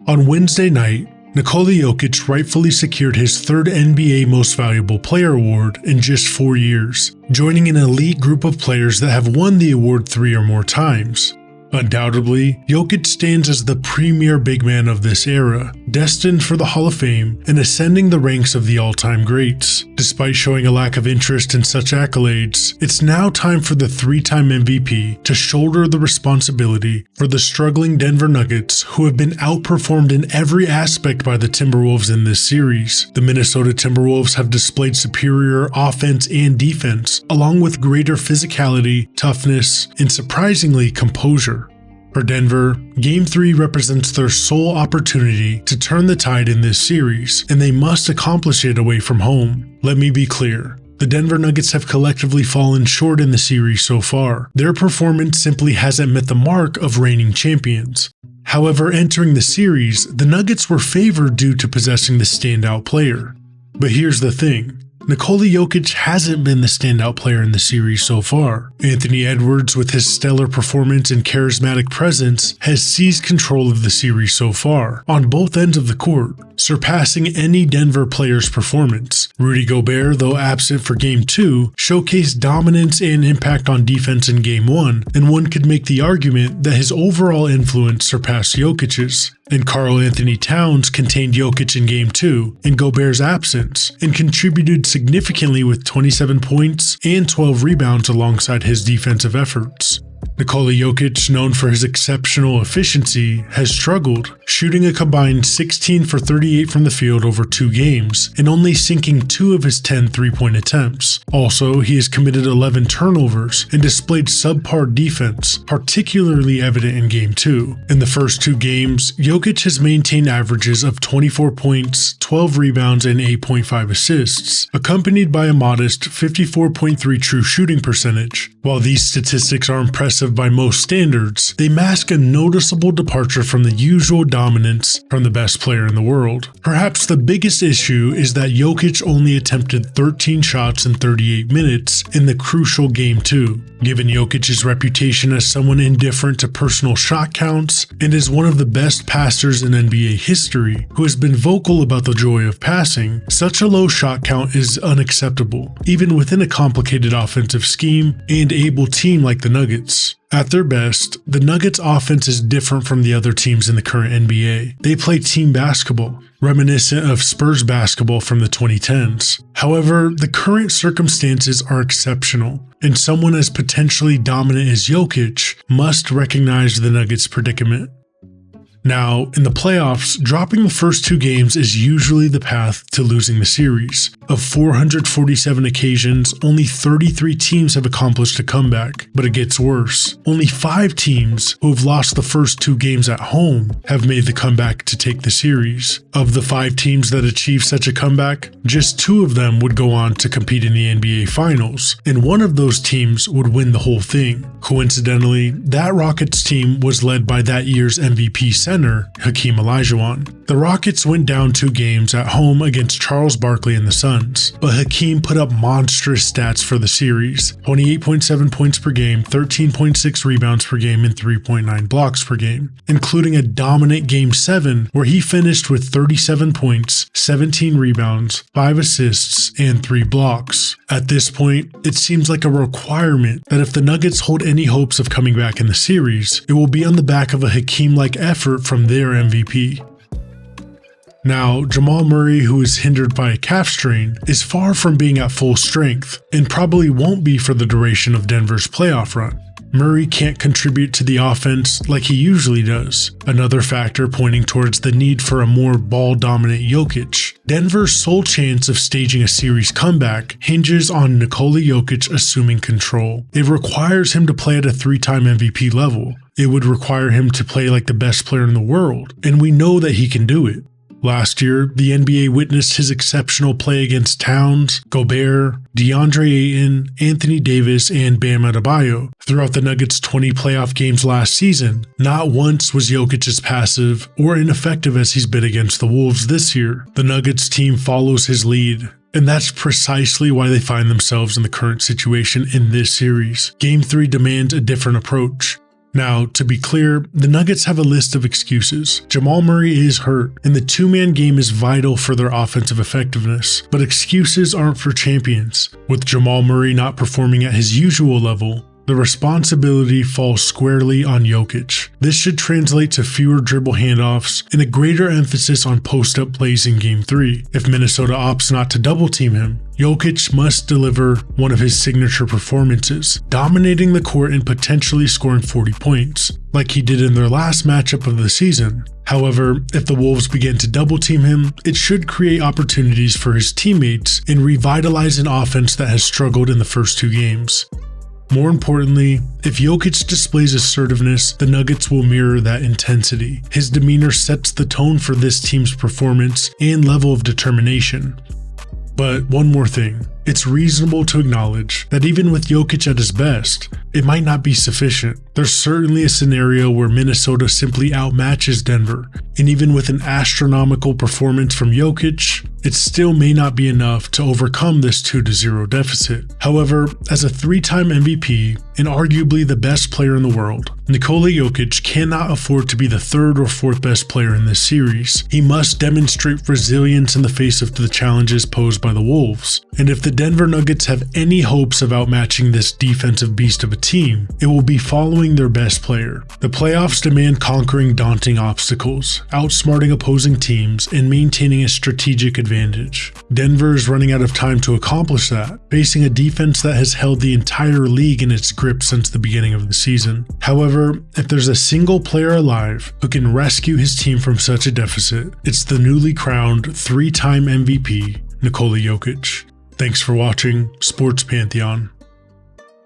On Wednesday night, Nikola Jokic rightfully secured his third NBA Most Valuable Player award in just 4 years, joining an elite group of players that have won the award 3 or more times. Undoubtedly, Jokic stands as the premier big man of this era, destined for the Hall of Fame and ascending the ranks of the all-time greats. Despite showing a lack of interest in such accolades, it's now time for the 3-time MVP to shoulder the responsibility for the struggling Denver Nuggets, who have been outperformed in every aspect by the Timberwolves in this series. The Minnesota Timberwolves have displayed superior offense and defense, along with greater physicality, toughness, and surprisingly composure. For Denver, Game 3 represents their sole opportunity to turn the tide in this series, and they must accomplish it away from home. Let me be clear. The Denver Nuggets have collectively fallen short in the series so far. Their performance simply hasn't met the mark of reigning champions. However, entering the series, the Nuggets were favored due to possessing the standout player. But here's the thing. Nikola Jokic hasn't been the standout player in the series so far. Anthony Edwards, with his stellar performance and charismatic presence, has seized control of the series so far, on both ends of the court, surpassing any Denver player's performance. Rudy Gobert, though absent for Game 2, showcased dominance and impact on defense in Game 1, and one could make the argument that his overall influence surpassed Jokic's. And Karl Anthony Towns contained Jokic in Game 2 in Gobert's absence, and contributed significantly with 27 points and 12 rebounds alongside his defensive efforts. Nikola Jokic, known for his exceptional efficiency, has struggled, shooting a combined 16 for 38 from the field over 2 games, and only sinking 2 of his 10 three-point attempts. Also, he has committed 11 turnovers and displayed subpar defense, particularly evident in Game 2. In the first 2 games, Jokic has maintained averages of 24 points, 12 rebounds, and 8.5 assists, accompanied by a modest 54.3 true shooting percentage. While these statistics are impressive by most standards, they mask a noticeable departure from the usual dominance from the best player in the world. Perhaps the biggest issue is that Jokic only attempted 13 shots in 38 minutes in the crucial Game 2. Given Jokic's reputation as someone indifferent to personal shot counts and is one of the best passers in NBA history, who has been vocal about the joy of passing, such a low shot count is unacceptable, even within a complicated offensive scheme and able team like the Nuggets. At their best, the Nuggets' offense is different from the other teams in the current NBA. They play team basketball, reminiscent of Spurs basketball from the 2010s. However, the current circumstances are exceptional, and someone as potentially dominant as Jokic must recognize the Nuggets' predicament. Now, in the playoffs, dropping the first 2 games is usually the path to losing the series. Of 447 occasions, only 33 teams have accomplished a comeback, but it gets worse. Only 5 teams who have lost the first 2 games at home have made the comeback to take the series. Of the 5 teams that achieve such a comeback, just 2 of them would go on to compete in the NBA Finals, and one of those teams would win the whole thing. Coincidentally, that Rockets team was led by that year's MVP center, Hakeem Olajuwon. The Rockets went down 2 games at home against Charles Barkley and the Suns, but Hakeem put up monstrous stats for the series: 28.7 points per game, 13.6 rebounds per game, and 3.9 blocks per game, including a dominant Game 7 where he finished with 37 points, 17 rebounds, 5 assists, and 3 blocks. At this point, it seems like a requirement that if the Nuggets hold any hopes of coming back in the series, it will be on the back of a Hakeem-like effort from their MVP. Now, Jamal Murray, who is hindered by a calf strain, is far from being at full strength, and probably won't be for the duration of Denver's playoff run. Murray can't contribute to the offense like he usually does, another factor pointing towards the need for a more ball-dominant Jokic. Denver's sole chance of staging a series comeback hinges on Nikola Jokic assuming control. It requires him to play at a 3-time MVP level. It would require him to play like the best player in the world, and we know that he can do it. Last year, the NBA witnessed his exceptional play against Towns, Gobert, DeAndre Ayton, Anthony Davis, and Bam Adebayo. Throughout the Nuggets' 20 playoff games last season, not once was Jokic as passive or ineffective as he's been against the Wolves this year. The Nuggets team follows his lead, and that's precisely why they find themselves in the current situation in this series. Game 3 demands a different approach. Now, to be clear, the Nuggets have a list of excuses. Jamal Murray is hurt, and the two-man game is vital for their offensive effectiveness, but excuses aren't for champions. With Jamal Murray not performing at his usual level, the responsibility falls squarely on Jokic. This should translate to fewer dribble handoffs and a greater emphasis on post-up plays in Game 3. If Minnesota opts not to double-team him, Jokic must deliver one of his signature performances, dominating the court and potentially scoring 40 points, like he did in their last matchup of the season. However, if the Wolves begin to double-team him, it should create opportunities for his teammates and revitalize an offense that has struggled in the first 2 games. More importantly, if Jokic displays assertiveness, the Nuggets will mirror that intensity. His demeanor sets the tone for this team's performance and level of determination. But one more thing, it's reasonable to acknowledge that even with Jokic at his best, it might not be sufficient. There's certainly a scenario where Minnesota simply outmatches Denver, and even with an astronomical performance from Jokic, it still may not be enough to overcome this 2-0 deficit. However, as a 3-time MVP and arguably the best player in the world, Nikola Jokic cannot afford to be the 3rd or 4th best player in this series. He must demonstrate resilience in the face of the challenges posed by the Wolves. And if the Denver Nuggets have any hopes of outmatching this defensive beast of a team, it will be following their best player. The playoffs demand conquering daunting obstacles, outsmarting opposing teams, and maintaining a strategic advantage. Denver is running out of time to accomplish that, facing a defense that has held the entire league in its grip since the beginning of the season. However, if there's a single player alive who can rescue his team from such a deficit, it's the newly crowned 3-time MVP, Nikola Jokic. Thanks for watching Sports Pantheon.